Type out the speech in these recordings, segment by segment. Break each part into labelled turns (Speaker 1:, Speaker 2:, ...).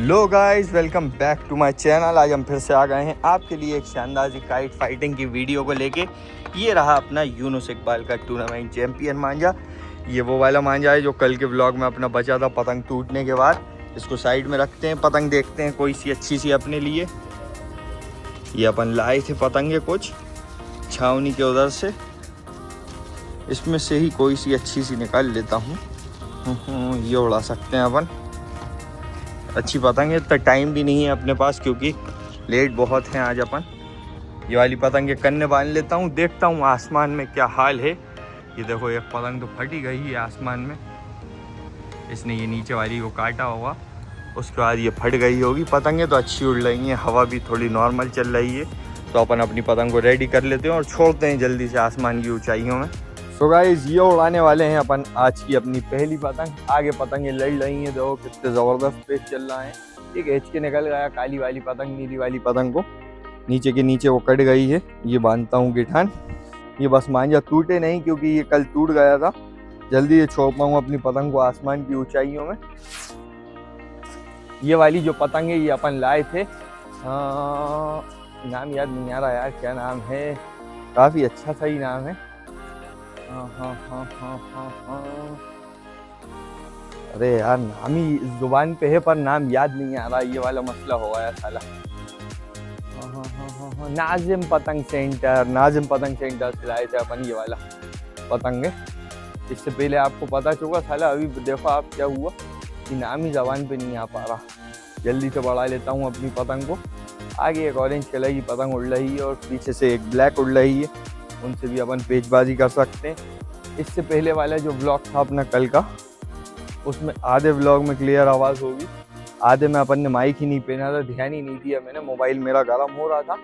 Speaker 1: Hello guys, welcome back to my channel. आज हम फिर से आ गए हैं आपके लिए एक शानदार सी काइट फाइटिंग की वीडियो को लेके। ये रहा अपना यूनुस इकबाल का टूर्नामेंट चैंपियन मांझा। ये वो वाला मांझा है जो कल के व्लॉग में अपना बचा था पतंग टूटने के बाद। इसको साइड में रखते हैं, पतंग देखते हैं कोई सी अच्छी सी अपने लिए। ये अपन लाए थे पतंगे कुछ छावनी के उधर से, इसमें से ही कोई सी अच्छी सी निकाल लेता हूँ। ये उड़ा सकते हैं अपन, अच्छी पतंग है। इतना टाइम भी नहीं है अपने पास क्योंकि लेट बहुत हैं आज अपन। ये वाली पतंग के कन्ने बांध लेता हूँ, देखता हूँ आसमान में क्या हाल है। ये देखो एक पतंग तो फटी गई है आसमान में, इसने ये नीचे वाली को काटा होगा, उसके बाद ये फट गई होगी। पतंगें तो अच्छी उड़ रही हैं, हवा भी थोड़ी नॉर्मल चल रही है, तो अपन अपनी पतंग को रेडी कर लेते हैं और छोड़ते हैं जल्दी से आसमान की ऊंचाइयों में। सो गाइस, ये उड़ाने वाले हैं अपन आज की अपनी पहली पतंग। आगे पतंगें लड़ रही हैं, देखो कितने ज़बरदस्त पेच चल रहा है। एक एच के निकल गया काली वाली पतंग, नीली वाली पतंग को नीचे के नीचे वो कट गई है। ये बांधता हूँ गिठान, ये बस मांझा टूटे नहीं क्योंकि ये कल टूट गया था। जल्दी ये छोड़ता हूँ अपनी पतंग को आसमान की ऊंचाइयों में। ये वाली जो पतंग है ये अपन लाए थे, नाम याद नहीं आ रहा यार, क्या नाम है, काफ़ी अच्छा सही नाम है। अरे यार, नाम ही जुबान पे है पर नाम याद नहीं आ रहा, ये वाला मसला हो गया साला। नाजिम पतंग सेंटर, नाजिम पतंग सेंटर से लाए थे अपन ये वाला पतंग है। इससे पहले आपको पता चुका साला, अभी देखो आप क्या हुआ कि नाम ही जबान पे नहीं आ पा रहा। जल्दी से बढ़ा लेता हूँ अपनी पतंग को। आगे एक ऑरेंज कलर की पतंग उड़ रही है और पीछे से एक ब्लैक उड़ रही है, उनसे भी अपन पेचबाजी कर सकते हैं। इससे पहले वाला जो ब्लॉग था अपना कल का, उसमें आधे ब्लॉग में क्लियर आवाज़ होगी, आधे में अपन ने माइक ही नहीं पहना था, ध्यान ही नहीं दिया मैंने। मोबाइल मेरा गर्म हो रहा था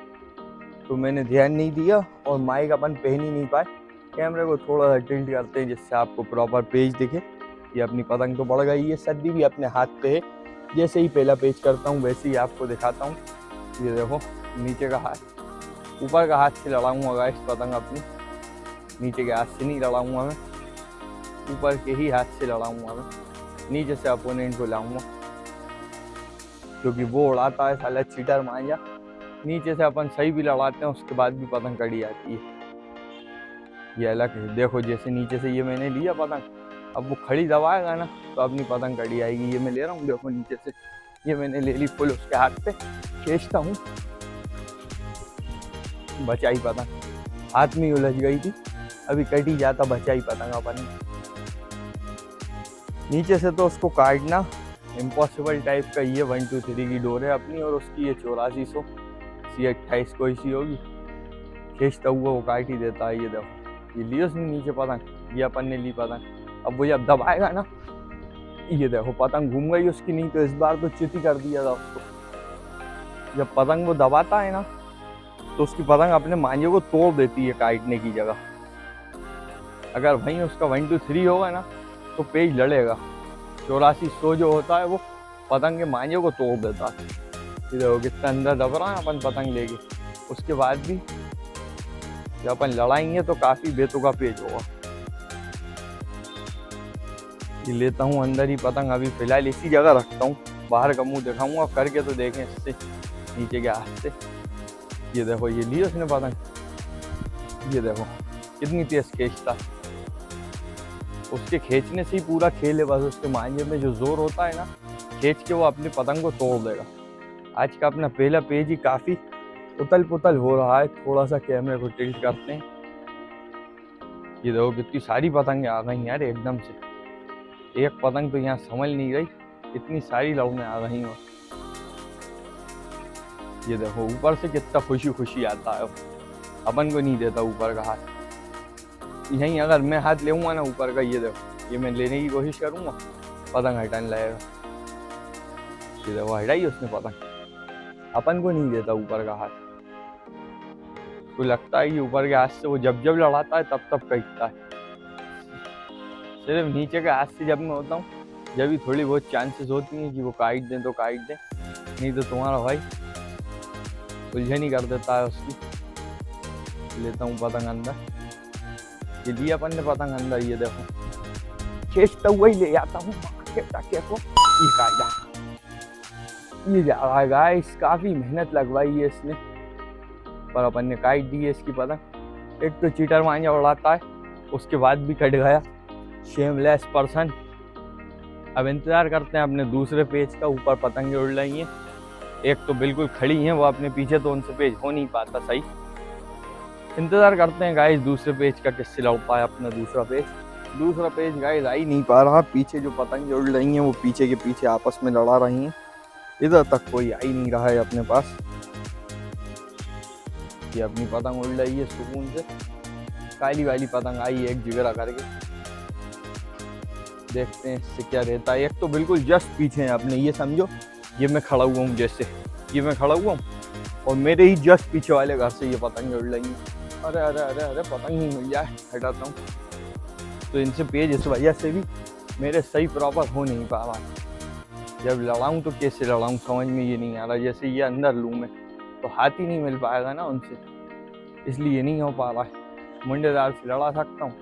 Speaker 1: तो मैंने ध्यान नहीं दिया और माइक अपन पहन ही नहीं पाए। कैमरे को थोड़ा सा टिल्ट करते हैं जिससे आपको प्रॉपर पेज दिखे। ये अपनी पतंग तो बढ़ गई है, सद्दी भी अपने हाथ पे है। जैसे ही पहला पेज करता हूँ वैसे ही आपको दिखाता हूँ। ये देखो नीचे का हाथ, ऊपर का हाथ से लड़ाऊंगा इस पतंग अपनी, नीचे के हाथ से नहीं लड़ाऊंगा मैं, ऊपर के ही हाथ से लड़ाऊंगा मैं। नीचे से अपोनेंट को लाऊंगा क्योंकि वो उड़ाता है साला चीटर मांझा। नीचे से अपन सही भी लड़ाते हैं उसके बाद भी पतंग कड़ी आती है, ये अलग है। देखो जैसे नीचे से ये मैंने लिया पतंग, अब वो खड़ी दबाएगा ना तो अपनी पतंग कड़ी आएगी। ये मैं ले रहा हूँ, देखो नीचे से ये मैंने ले ली फुल उसके हाथ पे, खींचता हूँ, बचाई पतंग, हाथ में ही उलझ गई थी, अभी कटी जाता, बचाई पतंग अपन। नीचे से तो उसको काटना इम्पॉसिबल टाइप का। ये 1 2 3 की डोर है अपनी और उसकी ये 8400 C28 कोई सी होगी, खींचता हुआ वो काट ही देता है। ये देखो ये लियो उसने नीचे पतंग, ये अपन ने ली पतंग। अब वो जब दबाएगा ना, ये देखो पतंग घूम गई उसकी, नहीं तो इस बार तो चित ही कर दिया था उसको। जब पतंग वो दबाता है ना तो उसकी पतंग अपने मांझे को तोड़ देती है काटने की जगह। अगर वहीं उसका 1 2 3 होगा ना तो पेज लड़ेगा। 8400 जो होता है वो पतंग के मांझे को तोड़ देता है। ये देखो कितना अंदर दब रहा है अपन पतंग लेके। उसके बाद भी जब अपन लड़ाएंगे तो काफ़ी बेतुका पेज होगा। ये लेता हूँ अंदर ही पतंग, अभी फिलहाल इसी जगह रखता हूँ, बाहर का मुंह दिखाऊंगा करके तो देखें इससे नीचे के हाथ से। ये देखो ये ली उसने पतंग, ये देखो कितनी तेज खींचता, उसके खींचने से ही पूरा खेल है। बस उसके मांझे में जो जोर होता है ना, खींच के वो अपनी पतंग को तोड़ देगा। आज का अपना पहला पेज ही काफ़ी उतल पुतल हो रहा है, थोड़ा सा कैमरे को टिल्ट करते हैं। ये देखो कितनी सारी पतंगें आ गई यार एकदम से, एक पतंग तो यहाँ समझ नहीं रही, इतनी सारी लौंगे आ रही हैं। ये देखो ऊपर से कितना खुशी खुशी आता है, अपन को नहीं देता ऊपर का हाथ। यहीं अगर मैं हाथ लेऊंगा ना ऊपर का, ये देखो ये मैं लेने की कोशिश करूंगा, पतंग हटाने लगेगा। ये देखो हटाई उसने पतंग, अपन को नहीं देता ऊपर का हाथ। तो लगता है कि ऊपर के हाथ से वो जब जब लड़ाता है तब तब कटता है। सिर्फ नीचे के हाथ से जब मैं होता हूँ जब भी थोड़ी बहुत चांसेस होती हैं कि वो काट दें तो काट दें, नहीं तो तुम्हारा भाई उलझन ही कर देता है उसकी। लेता हूँ पतंग अंदर, ये लिया अपन ने पतंग अंदर। ये देखो खींचता हुआ ही ले आता हूँ को, ये कायदा। ये जा रहा है गाइस, काफ़ी मेहनत लगवाई है इसने, पर अपन ने काट दी है इसकी पतंग। एक तो चीटर मांझा उड़ाता है, उसके बाद भी कट गया, शेमलेस पर्सन। अब इंतज़ार करते हैं अपने दूसरे पेज का, ऊपर पतंगें उड़ रही हैं, एक तो बिल्कुल खड़ी हैं वो अपने पीछे, तो उनसे पेज हो नहीं पाता सही। इंतज़ार करते हैं गाइस दूसरे पेज का, किससे लड़ पाए अपना दूसरा पेज। दूसरा पेज गाइस आ ही नहीं पा रहा, पीछे जो पतंगें उड़ रही हैं वो पीछे के पीछे आपस में लड़ा रही हैं, इधर तक कोई आ ही नहीं रहा है अपने पास। ये अपनी पतंग उड़ रही है सुकून से, काली वाली पतंग आई एक जिगरा करके, देखते हैं इससे क्या रहता है। एक तो बिल्कुल जस्ट पीछे है अपने, ये समझो ये मैं खड़ा हुआ हूँ, जैसे ये मैं खड़ा हुआ हूँ और मेरे ही जस्ट पीछे वाले घर से ये पतंग उड़ रही हैं। अरे अरे अरे अरे पतंग ही मिल जाए, हटाता हूँ। तो इनसे पेज इस वजह से भी मेरे सही प्रॉपर हो नहीं पा रहा है। जब लड़ाऊँ तो कैसे लड़ाऊँ समझ में ये नहीं आ रहा, जैसे ये अंदर लूँ मैं तो हाथ ही नहीं मिल पाएगा ना उनसे, इसलिए नहीं हो पा रहा है। मुंडेदार से लड़ा सकता हूँ,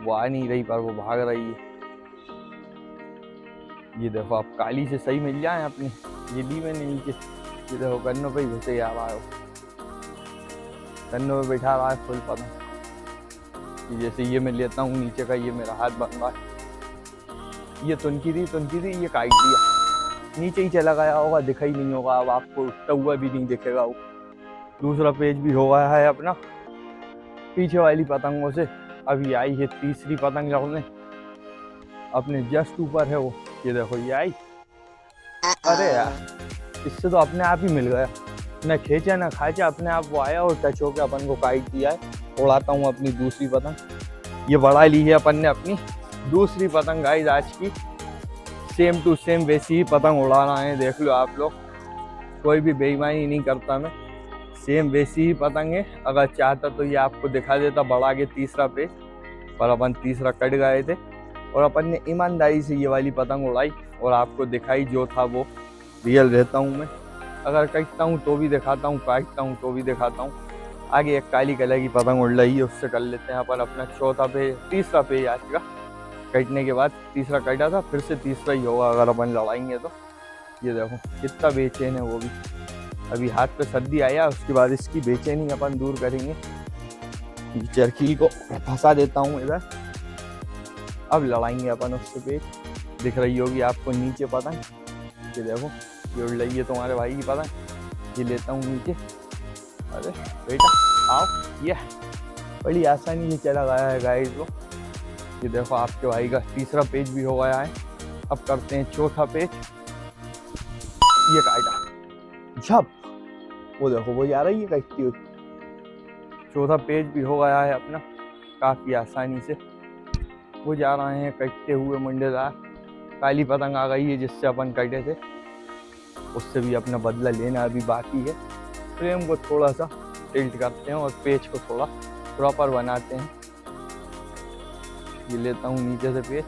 Speaker 1: वो आ नहीं रही पर वो भाग रही है। ये देखो आप काली से सही मिल जाए अपने, ये ली मैंने नीचे, ये देखो कन्नों पे घुसे आ रहा है, कन्नों पे बैठा रहा है फुल पतंग। जैसे ये मैं लेता हूँ नीचे का, ये मेरा हाथ बन रहा है, ये तुनकी थी ये काट दिया, नीचे ही चला गया होगा, दिखा ही नहीं होगा अब आपको, उठता हुआ भी नहीं दिखेगा वो। दूसरा पेज भी हो गया है अपना पीछे वाली पतंगों से। अभी आई है तीसरी पतंग लड़ने, अपने जस्ट ऊपर है वो, ये देखो ये आई। अरे यार इससे तो अपने आप ही मिल गया, न खींचा न खाचा, अपने आप वो आया और टच होकर अपन को काट दिया है। उड़ाता हूँ अपनी दूसरी पतंग, ये बढ़ा ली है अपन ने अपनी दूसरी पतंग गाइस आज की, सेम टू सेम वैसी ही पतंग उड़ा रहे हैं, देख लो आप लोग, कोई भी बेईमानी नहीं करता मैं, सेम वैसी ही पतंग है। अगर चाहता तो ये आपको दिखा देता बढ़ा के तीसरा पेज, पर अपन तीसरा कट गए थे और अपन ने ईमानदारी से ये वाली पतंग उड़ाई और आपको दिखाई, जो था वो रियल रहता हूँ मैं, अगर कटता हूँ तो भी दिखाता हूँ, काटता हूँ तो भी दिखाता हूँ। आगे एक काली कलर की पतंग उड़ रही है, उससे कर लेते हैं अपन अपना चौथा पेज, तीसरा पेज आज का। कटने के बाद तीसरा कटा था, फिर से तीसरा ही होगा अगर अपन लड़ाएंगे तो। ये देखो कितना बेचैन है वो भी, अभी हाथ पे सर्दी आया, उसके बाद इसकी बेचैनी अपन दूर करेंगे। चरखी को फंसा देता हूँ इधर, अब लड़ाएंगे अपन उससे पेज। दिख रही होगी आपको नीचे पतंग, ये देखो ये उड़ रही है तुम्हारे भाई की पतंग, ये लेता हूँ नीचे। अरे बेटा आओ, ये बड़ी आसानी से चला गया है गाइस वो। ये देखो आपके भाई का तीसरा पेज भी हो गया है। अब करते हैं चौथा पेज, ये काटा झप, वो देखो वो जा रही है कटती हुई। चौथा पेज भी हो गया है अपना काफ़ी आसानी से, वो जा रहे हैं कटते हुए मुंडेदार। काली पतंग आ गई है जिससे अपन कटे थे, उससे भी अपना बदला लेना अभी बाकी है। फ्रेम को थोड़ा सा टिल्ट करते हैं और पेज को थोड़ा प्रॉपर बनाते हैं। ये लेता हूँ नीचे से पेज,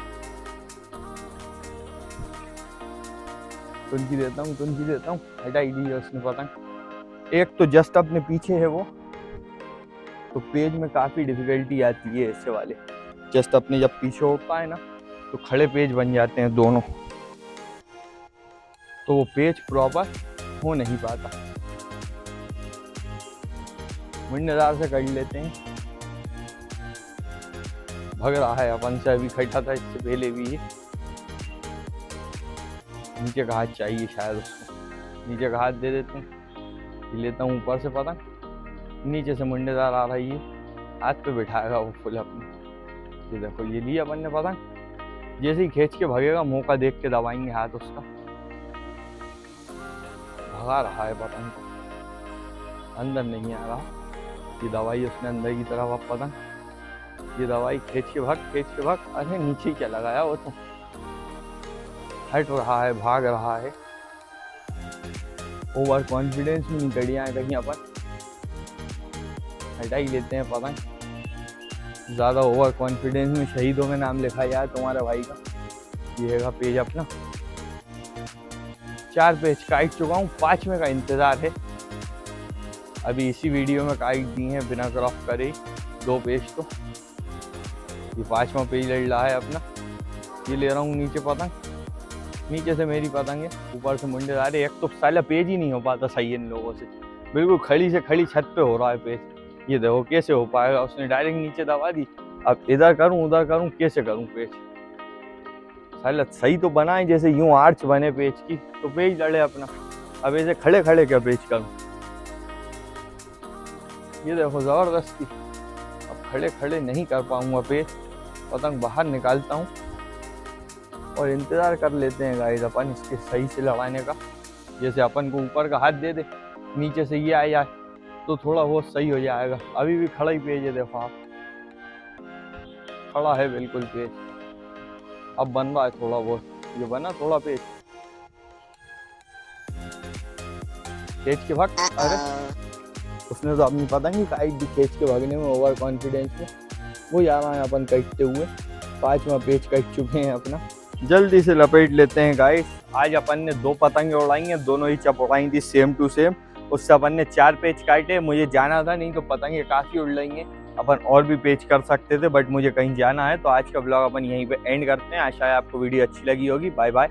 Speaker 1: तुनकी देता हूँ, हटाई दी है उसने पतंग। एक तो जस्ट अपने पीछे है वो, तो पेज में काफ़ी डिफिकल्टी आती है ऐसे वाले, जस्ट अपने जब पीछे होता है ना तो खड़े पेज बन जाते हैं दोनों, तो वो पेज प्रॉपर हो नहीं पाता। मुंडेदार से कर लेते हैं, भग रहा है अपन से, अभी खटा था इससे पहले भी ये। नीचे का हाथ चाहिए शायद उसको, नीचे का हाथ दे देते हैं। लेता हूँ ऊपर से पतंग, नीचे से मुंडेदार आ रही है, हाथ पे बिठाएगा वो फुल अपने। ये देखो ये लिया अपन ने पतंग, जैसे ही खींच के भगेगा मौका देख के दबाएंगे हाथ उसका। भगा रहा है पतंग को, अंदर नहीं आ रहा, ये दवाई उसने अंदर की तरफ अब पतंग, ये दवाई खींच के भाग, अरे नीचे ही चला गया वो, तो हट रहा है, भाग रहा है। ओवर कॉन्फिडेंस में नहीं कड़िया है कहीं अपन, हटा ही लेते हैं पतंग। ज़्यादा ओवर कॉन्फिडेंस में शहीदों में नाम लिखा जाए तुम्हारे भाई का। ये है पेज अपना, 4 पेज काट चुका हूँ, 5वें का इंतज़ार है। अभी इसी वीडियो में काट दी हैं बिना क्रॉप करे 2 पेज, तो ये 5वां पेज लड़ रहा है अपना। ये ले रहा हूँ नीचे पतंग, नीचे से मेरी पतंग है, ऊपर से मुंडे आ रहे। एक तो साला पेज ही नहीं हो पाता सही इन लोगों से, बिल्कुल खड़ी से खड़ी छत पे हो रहा है पेज। ये देखो कैसे हो पाएगा, उसने डायरेक्ट नीचे दबा दी। अब इधर करूं उधर करूं, कैसे करूं पेज? साला सही तो बना है, जैसे यूं आर्च बने पेज की तो पेज लड़े अपना। अब ऐसे खड़े खड़े क्या पेज करूं? ये देखो जबरदस्ती, अब खड़े खड़े नहीं कर पाऊंगा पेज। पतंग बाहर निकालता हूँ और इंतजार कर लेते हैं गाइस अपन इसके सही से लड़ाने का। जैसे अपन को ऊपर का हाथ दे दे, नीचे से ये आ जाए तो थोड़ा बहुत सही हो जाएगा। अभी भी खड़ा ही पेज है, देखो आप, खड़ा है बिल्कुल पेज। अब बन रहा है थोड़ा बहुत, ये बना थोड़ा पेज के भाग। अरे उसने तो अपनी पतंग ही काट दी पेज के भागने में, ओवर कॉन्फिडेंस में। वो जा रहा है अपन कटते हुए, 5वां पेज कट चुके हैं अपना। जल्दी से लपेट लेते हैं गाइस। आज अपन ने 2 पतंगे उड़ाई हैं, दोनों ही चप उड़ाई थी सेम टू सेम। उससे अपन ने 4 पेज काटे। मुझे जाना था, नहीं तो पतंगे काफ़ी उड़ लेंगे, अपन और भी पेज कर सकते थे, बट मुझे कहीं जाना है। तो आज का ब्लॉग अपन यहीं पे एंड करते हैं। आशा है आपको वीडियो अच्छी लगी होगी। Bye bye.